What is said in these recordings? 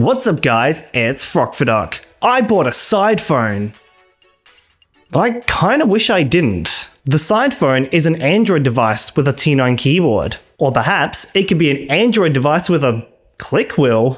What's up guys, it's Findon. I bought a Sidephone. I kinda wish I didn't. The Sidephone is an Android device with a T9 keyboard. Or perhaps it could be an Android device with a click wheel.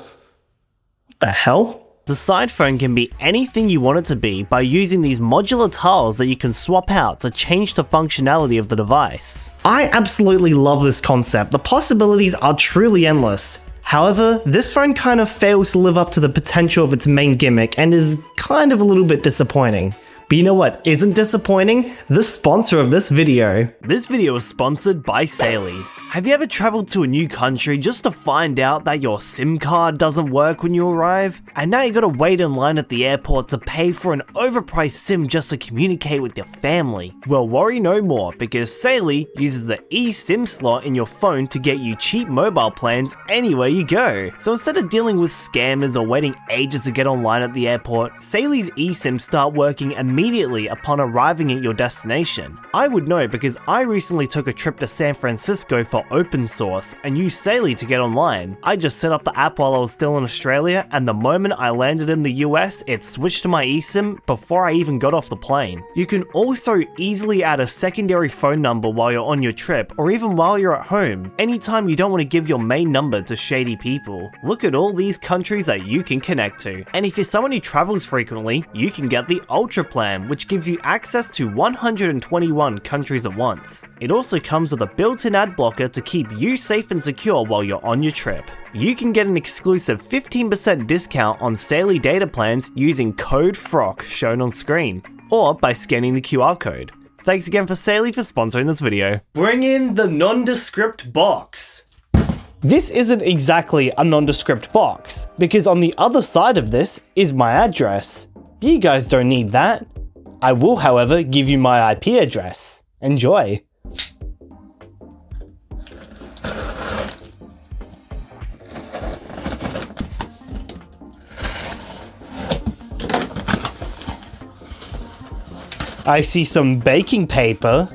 What the hell? The Sidephone can be anything you want it to be by using these modular tiles that you can swap out to change the functionality of the device. I absolutely love this concept. The possibilities are truly endless. However, this phone kind of fails to live up to the potential of its main gimmick and is kind of a little bit disappointing. But you know what isn't disappointing? The sponsor of this video. This video is sponsored by Saily. Have you ever traveled to a new country just to find out that your SIM card doesn't work when you arrive? And now you gotta wait in line at the airport to pay for an overpriced SIM just to communicate with your family? Well, worry no more, because Saily uses the eSIM slot in your phone to get you cheap mobile plans anywhere you go. So instead of dealing with scammers or waiting ages to get online at the airport, Saily's eSIMs start working immediately upon arriving at your destination. I would know because I recently took a trip to San Francisco for open source and used Saily to get online. I just set up the app while I was still in Australia, and the moment I landed in the US, it switched to my eSIM before I even got off the plane. You can also easily add a secondary phone number while you're on your trip, or even while you're at home, anytime you don't want to give your main number to shady people. Look at all these countries that you can connect to. And if you're someone who travels frequently, you can get the Ultra plan, which gives you access to 121 countries at once. It also comes with a built-in ad blocker to keep you safe and secure while you're on your trip. You can get an exclusive 15% discount on Saily data plans using code FROC shown on screen, or by scanning the QR code. Thanks again for Saily for sponsoring this video. Bring in the nondescript box. This isn't exactly a nondescript box, because on the other side of this is my address. You guys don't need that. I will, however, give you my IP address. Enjoy. I see some baking paper.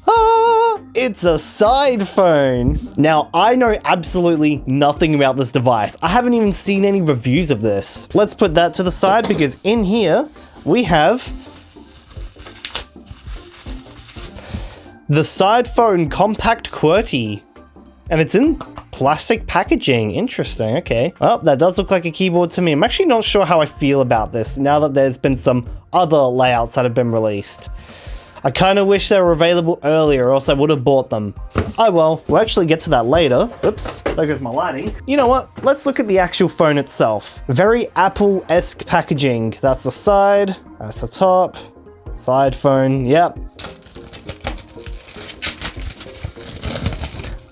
Ah, it's a Sidephone. Now, I know absolutely nothing about this device. I haven't even seen any reviews of this. Let's put that to the side because in here we have the Sidephone Compact QWERTY. And it's in plastic packaging. Interesting, okay. Well, that does look like a keyboard to me. I'm actually not sure how I feel about this now that there's been some other layouts that have been released. I kind of wish they were available earlier or else I would have bought them. Oh well, we'll actually get to that later. Oops, there goes my lighting. You know what? Let's look at the actual phone itself. Very Apple-esque packaging. That's the side, that's the top. Sidephone, yep.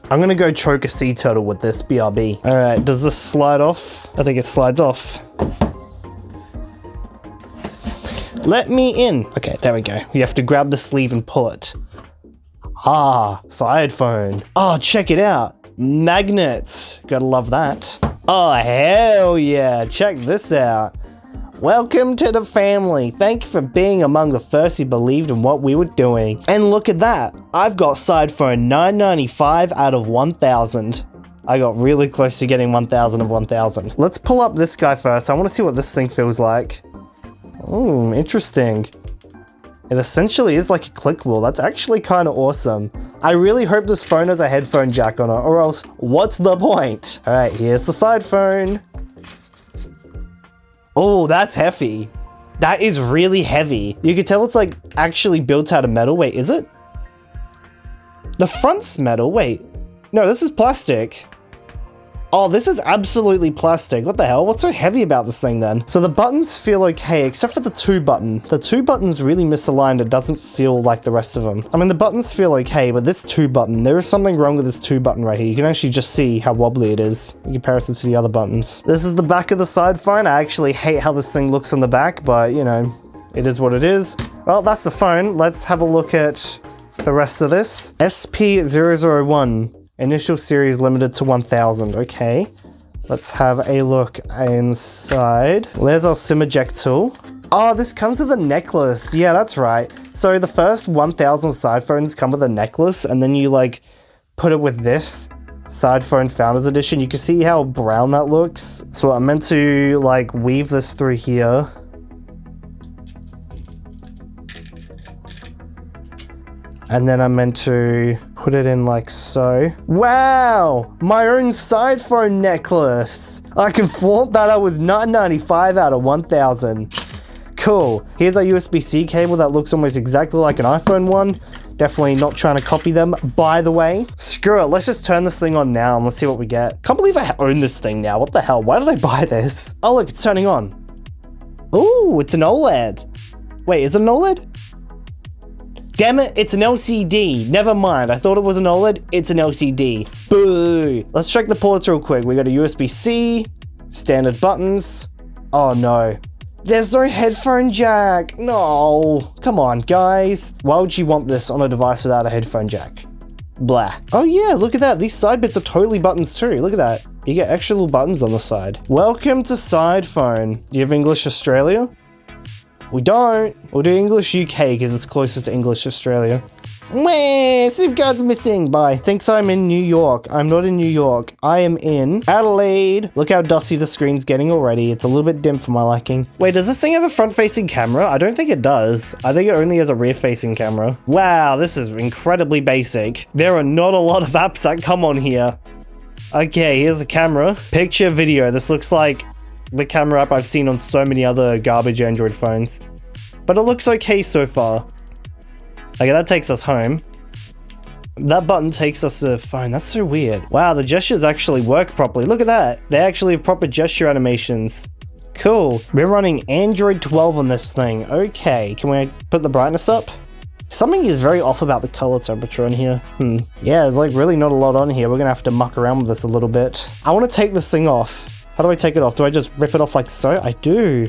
I'm gonna go choke a sea turtle with this, BRB. All right, does this slide off? I think it slides off. Let me in. Okay, there we go. You have to grab the sleeve and pull it. Ah, Sidephone. Oh, check it out. Magnets. Gotta love that. Oh, hell yeah. Check this out. Welcome to the family. Thank you for being among the first who believed in what we were doing. And look at that. I've got Sidephone 995 out of 1,000. I got really close to getting 1,000 of 1,000. Let's pull up this guy first. I want to see what this thing feels like. Ooh, interesting. It essentially is like a click wheel. That's actually kind of awesome. I really hope this phone has a headphone jack on it, or else what's the point? All right, here's the Sidephone. Oh, that's heavy. That is really heavy. You can tell it's like actually built out of metal. Wait, is it? The front's metal. Wait, no, this is plastic. Oh, this is absolutely plastic. What the hell? What's so heavy about this thing then? So the buttons feel okay, except for the 2 button. The 2 button's really misaligned. It doesn't feel like the rest of them. I mean, the buttons feel okay, but this 2 button, there is something wrong with this 2 button right here. You can actually just see how wobbly it is in comparison to the other buttons. This is the back of the Sidephone. I actually hate how this thing looks on the back, but you know, it is what it is. Well, that's the phone. Let's have a look at the rest of this. SP001. Initial series limited to 1,000. Okay, let's have a look inside. There's our SIM eject tool. Oh, this comes with a necklace. Yeah, that's right. So the first 1,000 Sidephones come with a necklace, and then you like put it with this, Sidephone Founders Edition. You can see how brown that looks. So I'm meant to like weave this through here. And then I'm meant to put it in like so. Wow! My own Sidephone necklace! I can flaunt that I was $9.95 out of 1,000. Cool. Here's our USB-C cable that looks almost exactly like an iPhone one. Definitely not trying to copy them, by the way. Screw it, let's just turn this thing on now and let's see what we get. Can't believe I own this thing now. What the hell? Why did I buy this? Oh look, it's turning on. Ooh, it's an OLED. Wait, is it an OLED? Damn it, it's an LCD. Never mind, I thought it was an OLED. It's an LCD. Boo. Let's check the ports real quick. We got a USB-C, standard buttons. Oh no. There's no headphone jack. No. Come on, guys. Why would you want this on a device without a headphone jack? Blah. Oh yeah, look at that. These side bits are totally buttons too. Look at that. You get extra little buttons on the side. Welcome to Sidephone. Do you have English Australia? We don't. We'll do English UK because it's closest to English Australia. Meh, SIM card's missing. Bye. Thinks I'm in New York. I'm not in New York. I am in Adelaide. Look how dusty the screen's getting already. It's a little bit dim for my liking. Wait, does this thing have a front-facing camera? I don't think it does. I think it only has a rear-facing camera. Wow, this is incredibly basic. There are not a lot of apps that come on here. Okay, here's a camera. Picture, video. This looks like the camera app I've seen on so many other garbage Android phones. But it looks okay so far. Okay, that takes us home. That button takes us to the phone. That's so weird. Wow, the gestures actually work properly. Look at that. They actually have proper gesture animations. Cool. We're running Android 12 on this thing. Okay, can we put the brightness up? Something is very off about the color temperature on here. Yeah, there's like really not a lot on here. We're gonna have to muck around with this a little bit. I want to take this thing off. How do I take it off? Do I just rip it off like so? I do.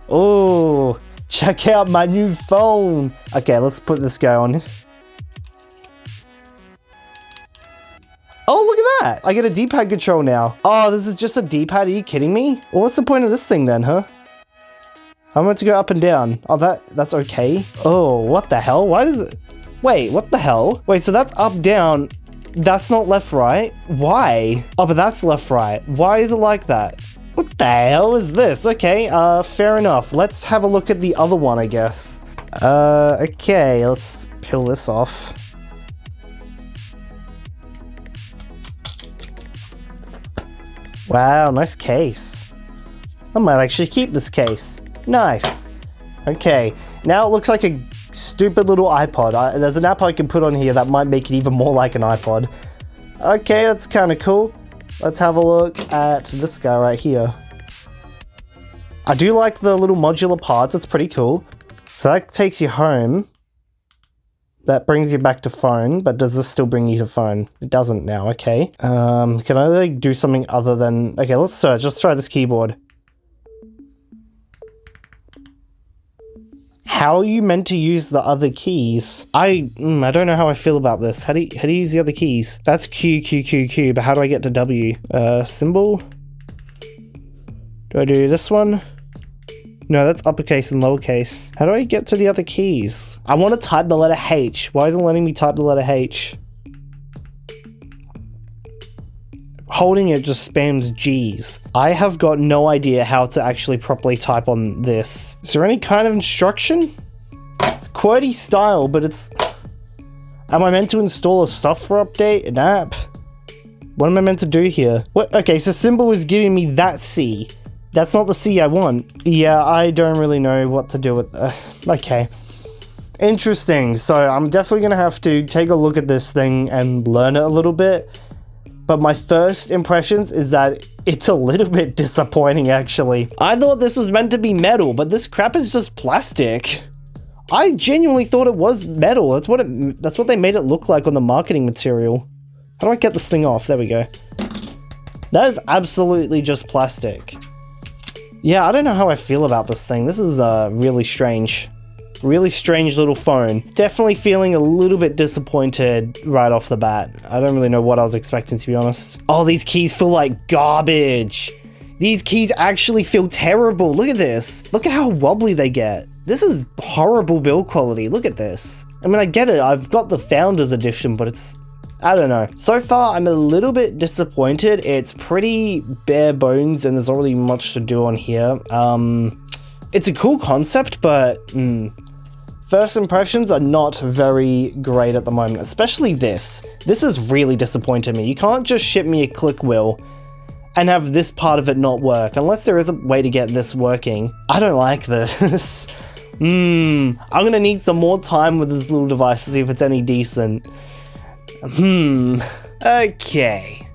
Oh, check out my new phone. Okay, let's put this guy on. Oh, look at that. I get a D-pad control now. Oh, this is just a D-pad. Are you kidding me? Well, what's the point of this thing then, huh? I'm meant to go up and down. Oh, that's okay. Oh, what the hell? Why does it... Wait, what the hell? Wait, so that's up, down. That's not left, right. Why? Oh, but that's left, right. Why is it like that? What the hell is this? Okay, fair enough. Let's have a look at the other one, I guess. Okay, let's peel this off. Wow, nice case. I might actually keep this case. Nice. Okay, now it looks like a stupid little iPod. There's an app I can put on here that might make it even more like an iPod. Okay, that's kind of cool. Let's have a look at this guy right here. I do like the little modular parts. It's pretty cool. So that takes you home. That brings you back to phone, but does this still bring you to phone? It doesn't now, okay. Can I like do something other than... Okay, let's search. Let's try this keyboard. How are you meant to use the other keys? I don't know how I feel about this. How do you use the other keys? That's Q, Q, Q, Q, but how do I get to W? Symbol? Do I do this one? No, that's uppercase and lowercase. How do I get to the other keys? I want to type the letter H. Why isn't it letting me type the letter H? Holding it just spams G's. I have got no idea how to actually properly type on this. Is there any kind of instruction? QWERTY style, but it's... Am I meant to install a software update, an app? What am I meant to do here? What? Okay, so symbol is giving me that C. That's not the C I want. Yeah, I don't really know what to do with... okay. Interesting. So I'm definitely going to have to take a look at this thing and learn it a little bit. But my first impressions is that it's a little bit disappointing, actually. I thought this was meant to be metal, but this crap is just plastic. I genuinely thought it was metal. That's what they made it look like on the marketing material. How do I get this thing off? There we go. That is absolutely just plastic. Yeah, I don't know how I feel about this thing. This is really strange. Really strange little phone. Definitely feeling a little bit disappointed right off the bat. I don't really know what I was expecting, to be honest. Oh, these keys feel like garbage. These keys actually feel terrible. Look at this. Look at how wobbly they get. This is horrible build quality. Look at this. I mean, I get it. I've got the Founders Edition, but it's I don't know. So far, I'm a little bit disappointed. It's pretty bare bones and there's not really much to do on here. It's a cool concept, but first impressions are not very great at the moment, especially this. This has really disappointed me. You can't just ship me a click wheel and have this part of it not work, unless there is a way to get this working. I don't like this. I'm gonna need some more time with this little device to see if it's any decent. Okay.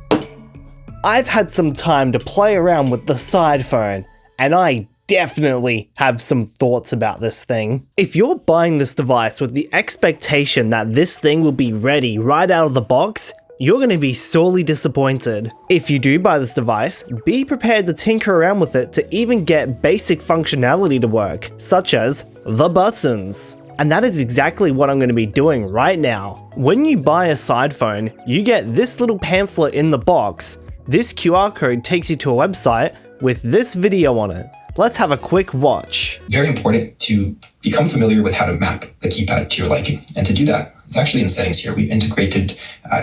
I've had some time to play around with the Sidephone, and I definitely have some thoughts about this thing. If you're buying this device with the expectation that this thing will be ready right out of the box, you're going to be sorely disappointed. If you do buy this device, be prepared to tinker around with it to even get basic functionality to work, such as the buttons. And that is exactly what I'm going to be doing right now. When you buy a Sidephone, you get this little pamphlet in the box. This QR code takes you to a website with this video on it. Let's have a quick watch. Very important to become familiar with how to map the keypad to your liking. And to do that, it's actually in settings here. We've integrated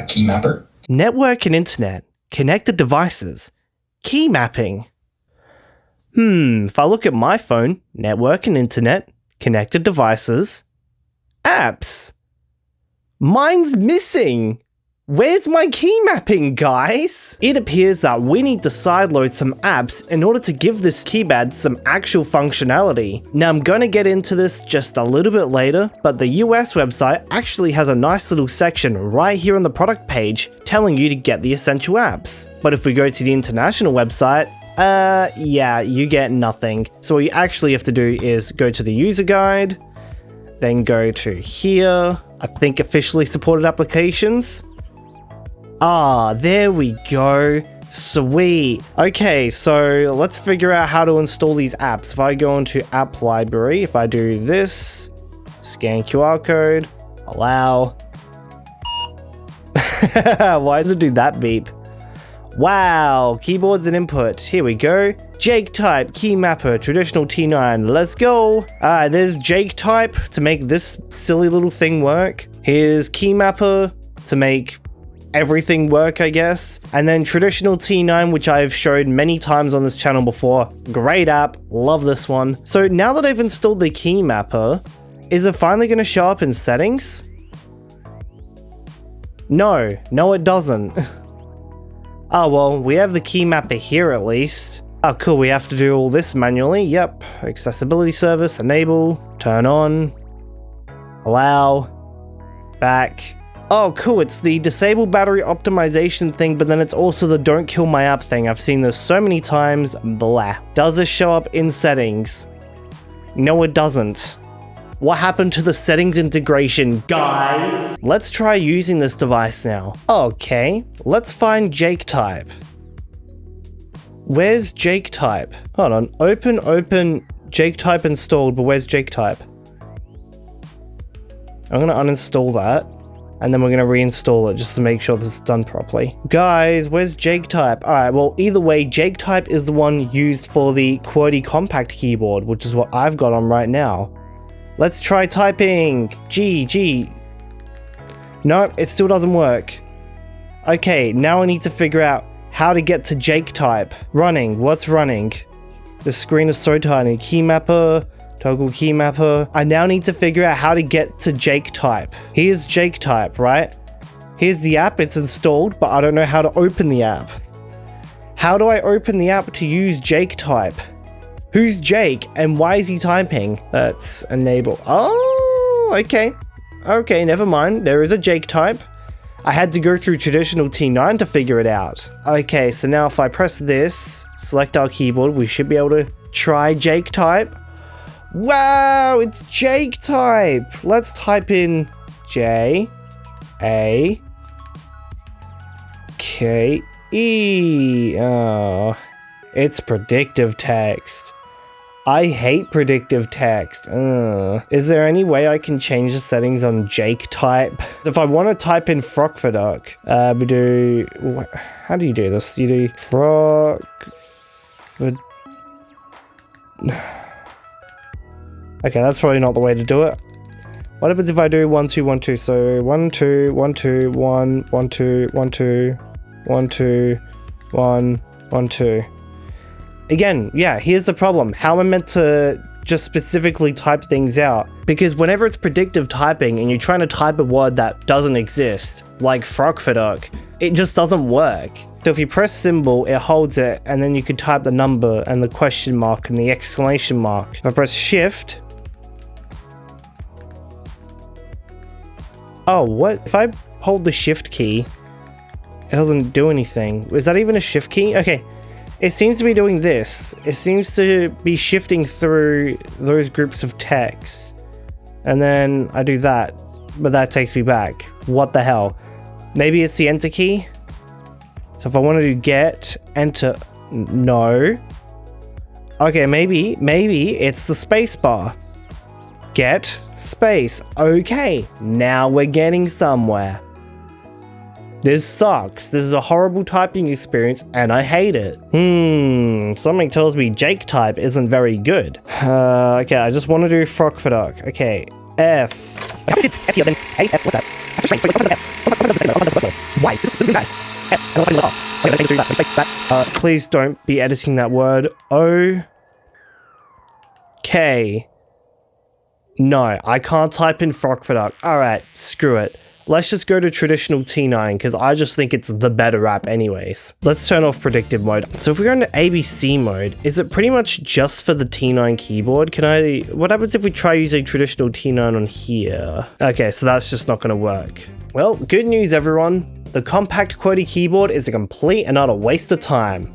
Key Mapper. Network and internet, connected devices, key mapping. If I look at my phone, network and internet, connected devices, apps. Mine's missing. Where's my key mapping, guys? It appears that we need to sideload some apps in order to give this keypad some actual functionality. Now I'm gonna get into this just a little bit later, but the US website actually has a nice little section right here on the product page telling you to get the essential apps. But if we go to the international website, yeah, you get nothing. So what you actually have to do is go to the user guide, then go to here, I think officially supported applications. Ah, there we go. Sweet. Okay, so let's figure out how to install these apps. If I go into app library, if I do this, scan QR code, allow. Why does it do that beep? Wow, keyboards and input. Here we go. Jake type, key mapper, traditional T9. Let's go. Alright, there's Jake type to make this silly little thing work. Here's key mapper to make everything work, I guess. And then traditional T9, which I've showed many times on this channel before. Great app, love this one. So now that I've installed the key mapper, is it finally going to show up in settings? No, it doesn't. Oh well, we have the key mapper here at least. Oh cool, we have to do all this manually. Yep, accessibility service, enable, turn on, allow, back. Oh cool, it's the disable battery optimization thing, but then it's also the don't kill my app thing. I've seen this so many times, blah. Does this show up in settings? No, it doesn't. What happened to the settings integration, guys? Let's try using this device now. Okay, let's find Jake type. Where's Jake type? Hold on, open, Jake type installed, but where's Jake type? I'm gonna uninstall that. And then we're going to reinstall it just to make sure this is done properly. Guys, where's Jake type? Alright, well, either way, Jake type is the one used for the QWERTY compact keyboard, which is what I've got on right now. Let's try typing. G. No, it still doesn't work. Okay, now I need to figure out how to get to Jake type. Running. What's running? The screen is so tiny. Key mapper. Toggle key mapper. I now need to figure out how to get to Jake type. Here's Jake type, right? Here's the app, it's installed, but I don't know how to open the app. How do I open the app to use Jake type? Who's Jake and why is he typing? Let's enable. Oh, okay. Okay, never mind. There is a Jake type. I had to go through traditional T9 to figure it out. Okay, so now if I press this, select our keyboard, we should be able to try Jake type. Wow, it's Jake type. Let's type in J-A-K-E. Oh, it's predictive text. I hate predictive text. Is there any way I can change the settings on Jake type? If I want to type in Frogfaduck, how do you do this? You do Okay, that's probably not the way to do it. What happens if I do 1 2 1 2? So 1 2 1 2 1 1 2 1 2 1 2 1 1 2. Again, yeah, here's the problem. How am I meant to just specifically type things out? Because whenever it's predictive typing and you're trying to type a word that doesn't exist, like frogfaduck, it just doesn't work. So if you press symbol, it holds it, and then you can type the number and the question mark and the exclamation mark. If I press shift, oh, what? If I hold the shift key, it doesn't do anything. Is that even a shift key? Okay. It seems to be doing this. It seems to be shifting through those groups of text. And then I do that, but that takes me back. What the hell? Maybe it's the enter key? So if I want to do get, enter, no. Okay, maybe it's the space bar. Get, space. Okay, now we're getting somewhere. This sucks. This is a horrible typing experience and I hate it. Something tells me Jake type isn't very good. Okay, I just want to do frogfaduck. Okay, F. F here, then A, F, what that? That's a strange. Why? This is bad. F. And I'll find it. Okay, that. Space, that. Please don't be editing that word. O. K. No, I can't type in frogfaduck. Alright, screw it. Let's just go to traditional T9 because I just think it's the better app anyways. Let's turn off predictive mode. So if we go into ABC mode, is it pretty much just for the T9 keyboard? What happens if we try using traditional T9 on here? Okay, so that's just not going to work. Well, good news everyone. The compact QWERTY keyboard is a complete and utter waste of time.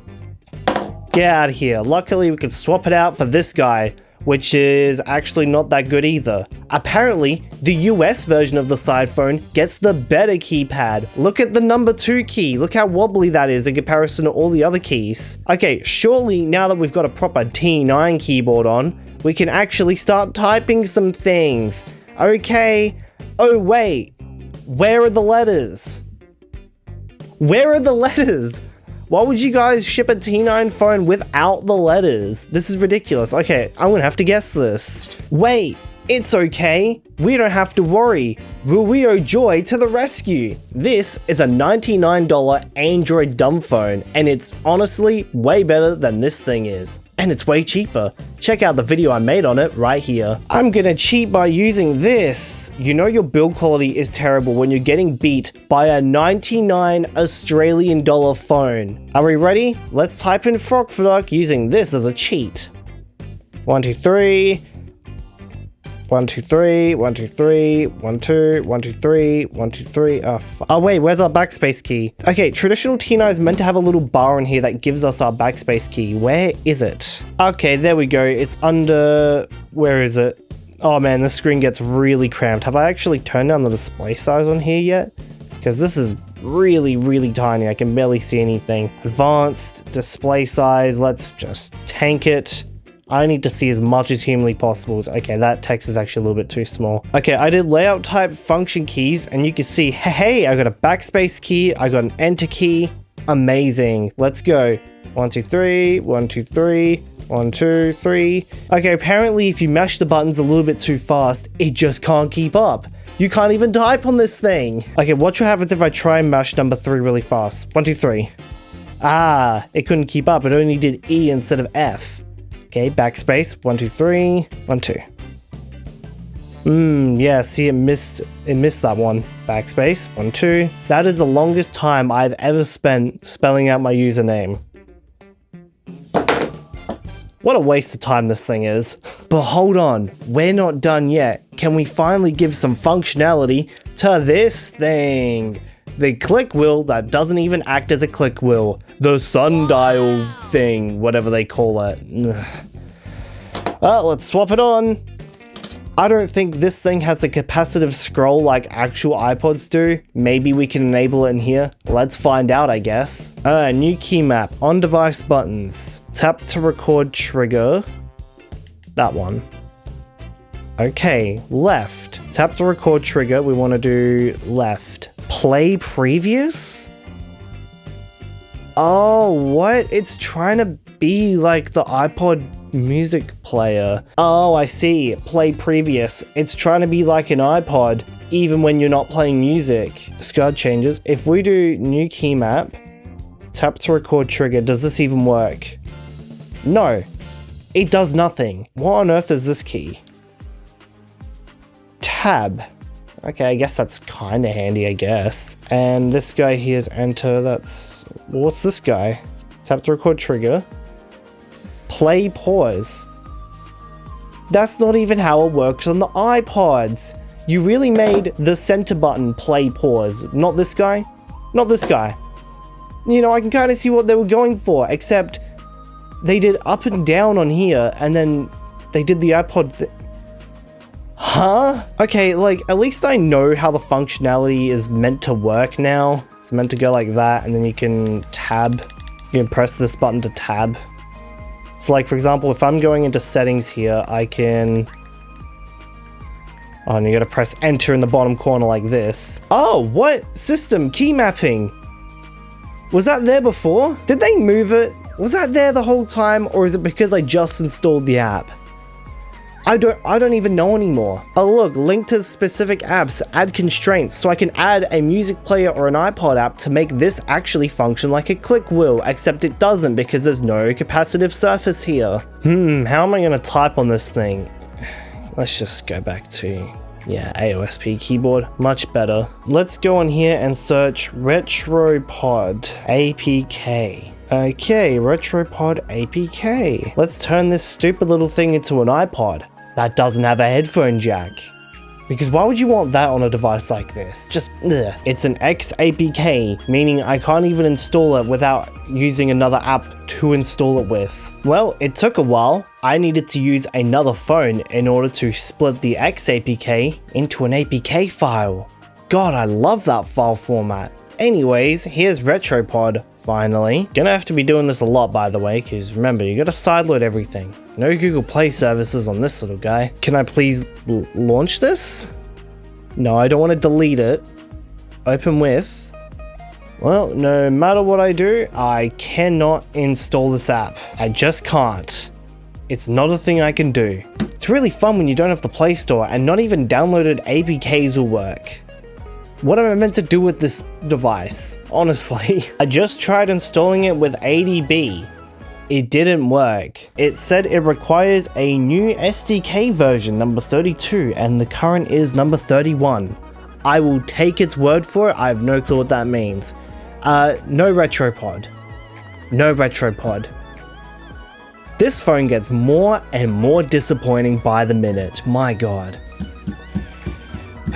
Get out of here. Luckily we could swap it out for this guy, which is actually not that good either. Apparently, the US version of the Sidephone gets the better keypad. Look at the number 2 key. Look how wobbly that is in comparison to all the other keys. Okay, surely now that we've got a proper T9 keyboard on, we can actually start typing some things. Okay. Oh wait, where are the letters? Where are the letters? Why would you guys ship a T9 phone without the letters? This is ridiculous. Okay, I'm gonna have to guess this. Wait, it's okay. We don't have to worry. Ruio Joy to the rescue. This is a $99 Android dumb phone, and it's honestly way better than this thing is. And it's way cheaper. Check out the video I made on it right here. I'm gonna cheat by using this. You know your build quality is terrible when you're getting beat by a 99 Australian dollar phone. Are we ready? Let's type in frogfaduck using this as a cheat. 1 2 3. 1 2 3 1 2 3 1 2 1 2 3 1 2 3. Oh wait, where's our backspace key? Okay, traditional T9 is meant to have a little bar in here that gives us our backspace key. Where is it? Okay, there we go. It's under, where is it? Oh man, the screen gets really cramped. Have I actually turned down the display size on here yet? Because this is really tiny. I can barely see anything. Advanced display size. Let's just tank it. I need to see as much as humanly possible. Okay, that text is actually a little bit too small. Okay, I did layout type function keys, and you can see, hey, I got a backspace key, I got an enter key. Amazing. Let's go. 1 2 3 1 2 3 1 2 3. Okay, apparently if you mash the buttons a little bit too fast, it just can't keep up. You can't even type on this thing. Okay, watch what happens if I try and mash number 3 really fast. 1 2 3. Ah, it couldn't keep up. It only did E instead of F. Okay, backspace, 1 2 3 1 2. Yeah, see, it missed that one. Backspace, 1 2. That is the longest time I've ever spent spelling out my username. What a waste of time this thing is. But hold on, we're not done yet. Can we finally give some functionality to this thing? The click wheel that doesn't even act as a click wheel. The sundial thing, whatever they call it. Well, let's swap it on. I don't think this thing has a capacitive scroll like actual iPods do. Maybe we can enable it in here. Let's find out, I guess. New key map. On device buttons. Tap to record trigger. That one. Okay, left. Tap to record trigger. We want to do left. Play previous? Oh, what? It's trying to be like the iPod music player. Oh, I see. Play previous. It's trying to be like an iPod, even when you're not playing music. Discard changes. If we do new key map, tap to record trigger, does this even work? No. It does nothing. What on earth is this key? Tab. Okay, I guess that's kind of handy, I guess. And this guy here is enter. That's... what's this guy? Tap to record trigger. Play pause. That's not even how it works on the iPods. You really made the center button play pause. Not this guy. Not this guy. You know, I can kind of see what they were going for, except they did up and down on here, and then they did the iPod Huh? Okay, like, at least I know how the functionality is meant to work now. It's meant to go like that, and then you can tab. You can press this button to tab. So, like, for example, if I'm going into settings here, I can... oh, and you gotta press enter in the bottom corner like this. Oh, what? System key mapping. Was that there before? Did they move it? Was that there the whole time, or is it because I just installed the app? I don't even know anymore. Oh look, link to specific apps, add constraints, so I can add a music player or an iPod app to make this actually function like a click wheel, except it doesn't because there's no capacitive surface here. How am I gonna type on this thing? Let's just go back to, yeah, AOSP keyboard, much better. Let's go on here and search Retropod APK. Okay, Retropod APK. Let's turn this stupid little thing into an iPod. That doesn't have a headphone jack. Because why would you want that on a device like this? Just, ugh. It's an XAPK, meaning I can't even install it without using another app to install it with. Well, it took a while. I needed to use another phone in order to split the XAPK into an APK file. God, I love that file format. Anyways, here's Retropod. Finally. Gonna have to be doing this a lot, by the way, because remember, you gotta sideload everything. No Google Play services on this little guy. Can I please launch this? No, I don't want to delete it. Open with. Well, no matter what I do, I cannot install this app. I just can't. It's not a thing I can do. It's really fun when you don't have the Play Store and not even downloaded APKs will work. What am I meant to do with this device? Honestly, I just tried installing it with ADB. It didn't work. It said it requires a new SDK version, number 32, and the current is number 31. I will take its word for it. I have no clue what that means. No Retropod. No Retropod. This phone gets more and more disappointing by the minute. My god.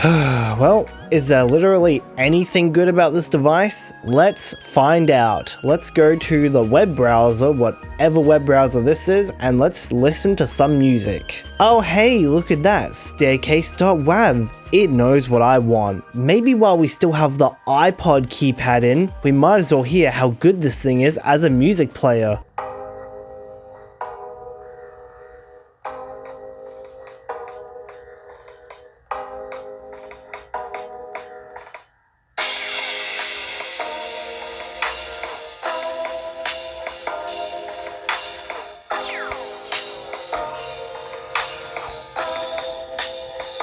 Well, is there literally anything good about this device? Let's find out. Let's go to the web browser, whatever web browser this is, and let's listen to some music. Oh hey, look at that, staircase.wav. It knows what I want. Maybe while we still have the iPod keypad in, we might as well hear how good this thing is as a music player.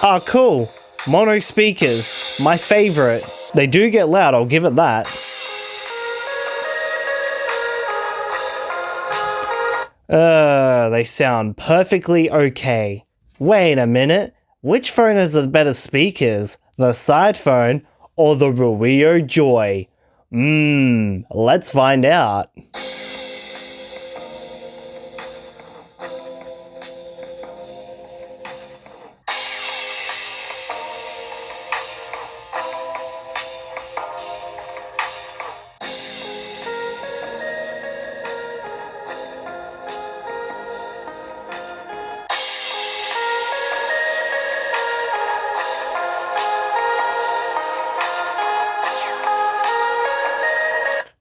Ah, cool. Mono speakers. My favorite. They do get loud, I'll give it that. They sound perfectly okay. Wait a minute. Which phone has the better speakers? The Sidephone or the Ruio Joy? Let's find out.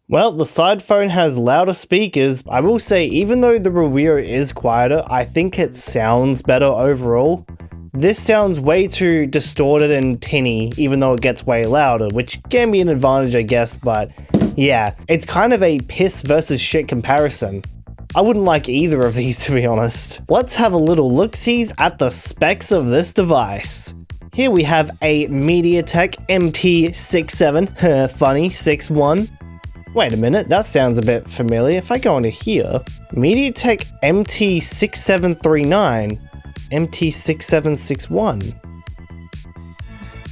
Well, the Sidephone has louder speakers. I will say, even though the Ruio is quieter, I think it sounds better overall. This sounds way too distorted and tinny, even though it gets way louder, which can be an advantage, I guess, but yeah, it's kind of a piss versus shit comparison. I wouldn't like either of these, to be honest. Let's have a little look-sees at the specs of this device. Here we have a MediaTek MT67, funny, 61. Wait a minute, that sounds a bit familiar. If I go into here, MediaTek MT6739, MT6761.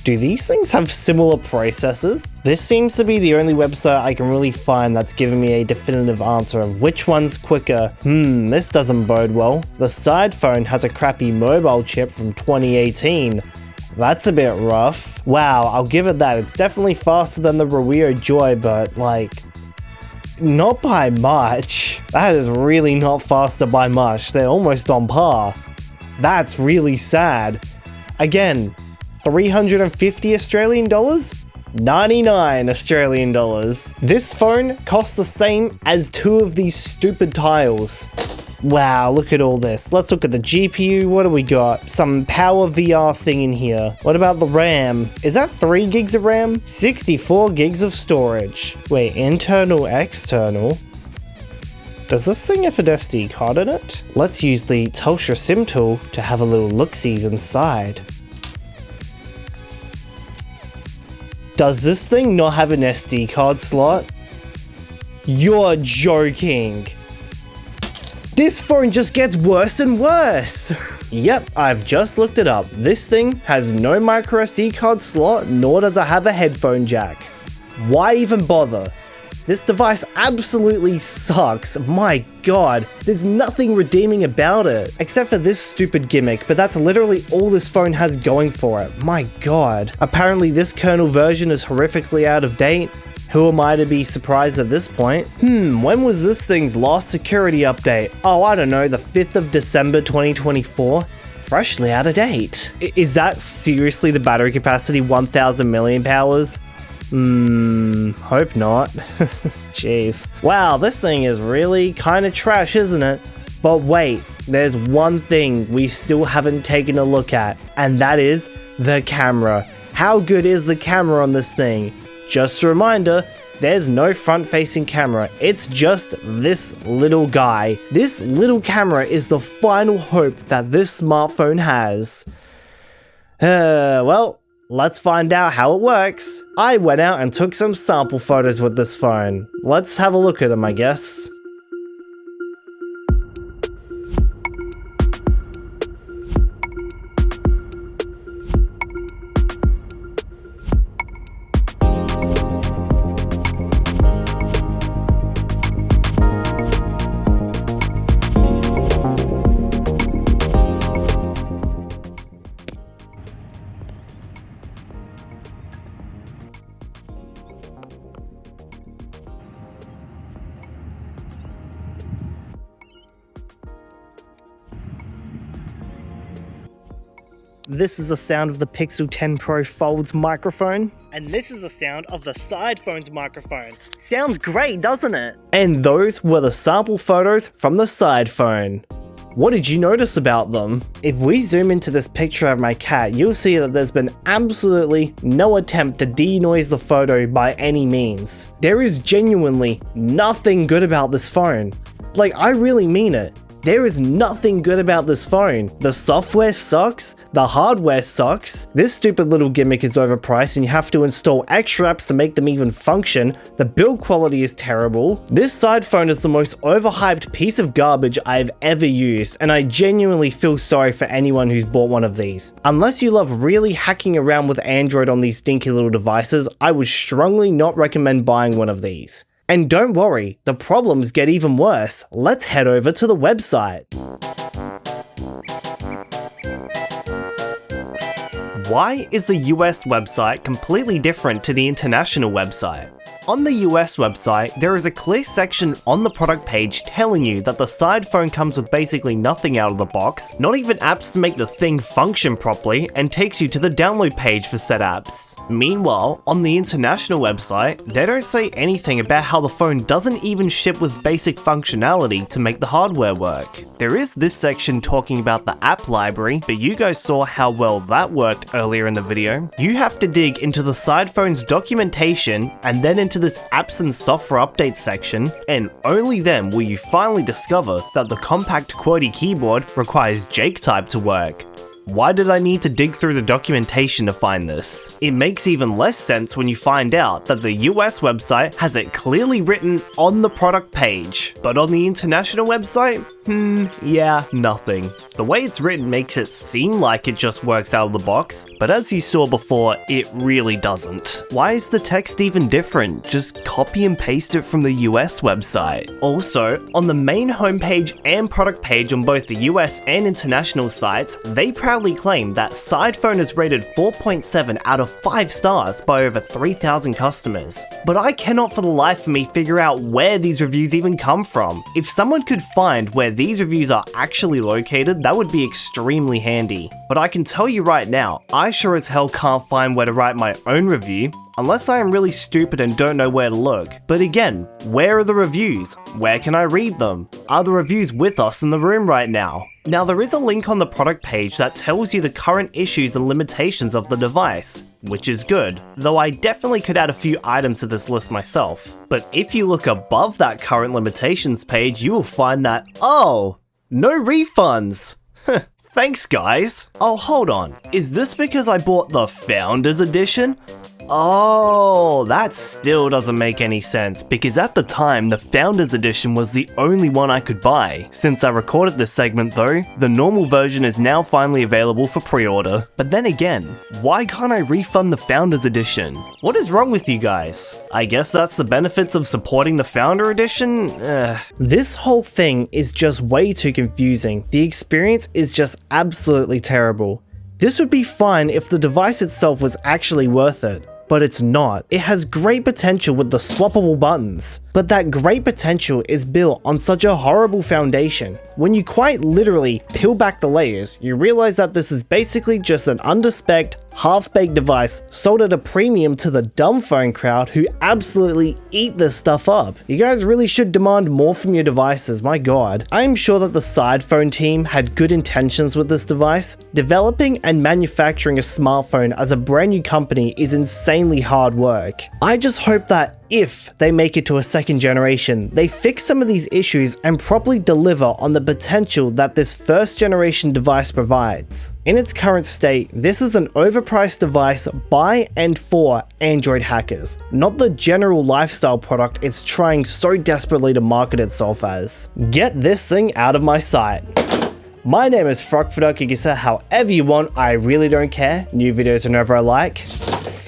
Do these things have similar processors? This seems to be the only website I can really find that's giving me a definitive answer of which one's quicker. This doesn't bode well. The Sidephone has a crappy mobile chip from 2018. That's a bit rough. Wow, I'll give it that. It's definitely faster than the Rawio Joy, but like, not by much. That is really not faster by much. They're almost on par. That's really sad. Again, 350 Australian dollars? 99 Australian dollars. This phone costs the same as 2 of these stupid tiles. Wow, look at all this. Let's look at the GPU. What do we got? Some power VR thing in here. What about the RAM? Is that 3 gigs of RAM? 64 gigs of storage. Wait, internal, external? Does this thing have an SD card in it? Let's use the Telstra SIM tool to have a little look-sees inside. Does this thing not have an SD card slot? You're joking. This phone just gets worse and worse. Yep, I've just looked it up. This thing has no micro SD card slot, nor does it have a headphone jack. Why even bother? This device absolutely sucks. My god, there's nothing redeeming about it, except for this stupid gimmick, but that's literally all this phone has going for it. My god. Apparently this kernel version is horrifically out of date. Who am I to be surprised at this point? When was this thing's last security update? Oh, I don't know, the 5th of December 2024? Freshly out of date. Is that seriously the battery capacity 1000 milliamp hours? Hope not. Jeez. Wow, this thing is really kind of trash, isn't it? But wait, there's one thing we still haven't taken a look at, and that is the camera. How good is the camera on this thing? Just a reminder, there's no front-facing camera. It's just this little guy. This little camera is the final hope that this smartphone has. Well, let's find out how it works. I went out and took some sample photos with this phone. Let's have a look at them, I guess. This is the sound of the Pixel 10 Pro Fold's microphone. And this is the sound of the Sidephone's microphone. Sounds great, doesn't it? And those were the sample photos from the Sidephone. What did you notice about them? If we zoom into this picture of my cat, you'll see that there's been absolutely no attempt to denoise the photo by any means. There is genuinely nothing good about this phone. Like, I really mean it. There is nothing good about this phone. The software sucks, the hardware sucks, this stupid little gimmick is overpriced and you have to install extra apps to make them even function, the build quality is terrible. This Sidephone is the most overhyped piece of garbage I've ever used, and I genuinely feel sorry for anyone who's bought one of these. Unless you love really hacking around with Android on these stinky little devices, I would strongly not recommend buying one of these. And don't worry, the problems get even worse. Let's head over to the website. Why is the US website completely different to the international website? On the US website, there is a clear section on the product page telling you that the Sidephone comes with basically nothing out of the box, not even apps to make the thing function properly, and takes you to the download page for said apps. Meanwhile, on the international website, they don't say anything about how the phone doesn't even ship with basic functionality to make the hardware work. There is this section talking about the app library, but you guys saw how well that worked earlier in the video. You have to dig into the Sidephone's documentation and then into into this apps and software updates section, and only then will you finally discover that the compact QWERTY keyboard requires Jake type to work. Why did I need to dig through the documentation to find this? It makes even less sense when you find out that the US website has it clearly written on the product page, but on the international website, yeah, nothing. The way it's written makes it seem like it just works out of the box, but as you saw before, it really doesn't. Why is the text even different? Just copy and paste it from the US website. Also, on the main homepage and product page on both the US and international sites, they proudly claim that Sidephone is rated 4.7 out of 5 stars by over 3,000 customers. But I cannot for the life of me figure out where these reviews even come from. If someone could find where these reviews are actually located, that would be extremely handy. But I can tell you right now, I sure as hell can't find where to write my own review, unless I am really stupid and don't know where to look. But again, where are the reviews? Where can I read them? Are the reviews with us in the room right now? Now there is a link on the product page that tells you the current issues and limitations of the device, which is good, though I definitely could add a few items to this list myself. But if you look above that current limitations page, you will find that, oh, no refunds! Thanks guys! Oh, hold on, is this because I bought the Founders Edition? Oh, that still doesn't make any sense, because at the time, the Founders Edition was the only one I could buy. Since I recorded this segment though, the normal version is now finally available for pre-order. But then again, why can't I refund the Founders Edition? What is wrong with you guys? I guess that's the benefits of supporting the Founder Edition? This whole thing is just way too confusing. The experience is just absolutely terrible. This would be fine if the device itself was actually worth it. But it's not. It has great potential with the swappable buttons, but that great potential is built on such a horrible foundation. When you quite literally peel back the layers, you realize that this is basically just an underspec'd, half-baked device sold at a premium to the dumbphone crowd who absolutely eat this stuff up. You guys really should demand more from your devices, my god. I am sure that the Sidephone team had good intentions with this device. Developing and manufacturing a smartphone as a brand new company is insanely hard work. I just hope that if they make it to a second generation, they fix some of these issues and properly deliver on the potential that this first generation device provides. In its current state, this is an overpriced device by and for Android hackers, not the general lifestyle product it's trying so desperately to market itself as. Get this thing out of my sight. My name is Frogfordok. You can say however you want, I really don't care. New videos whenever I like.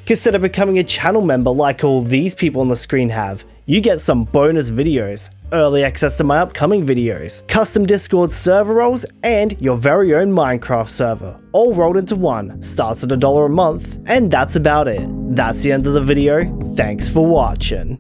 Consider becoming a channel member like all these people on the screen have. You get some bonus videos, early access to my upcoming videos, custom Discord server roles, and your very own Minecraft server, all rolled into one. Starts at $1 a month, and that's about it. That's the end of the video. Thanks for watching.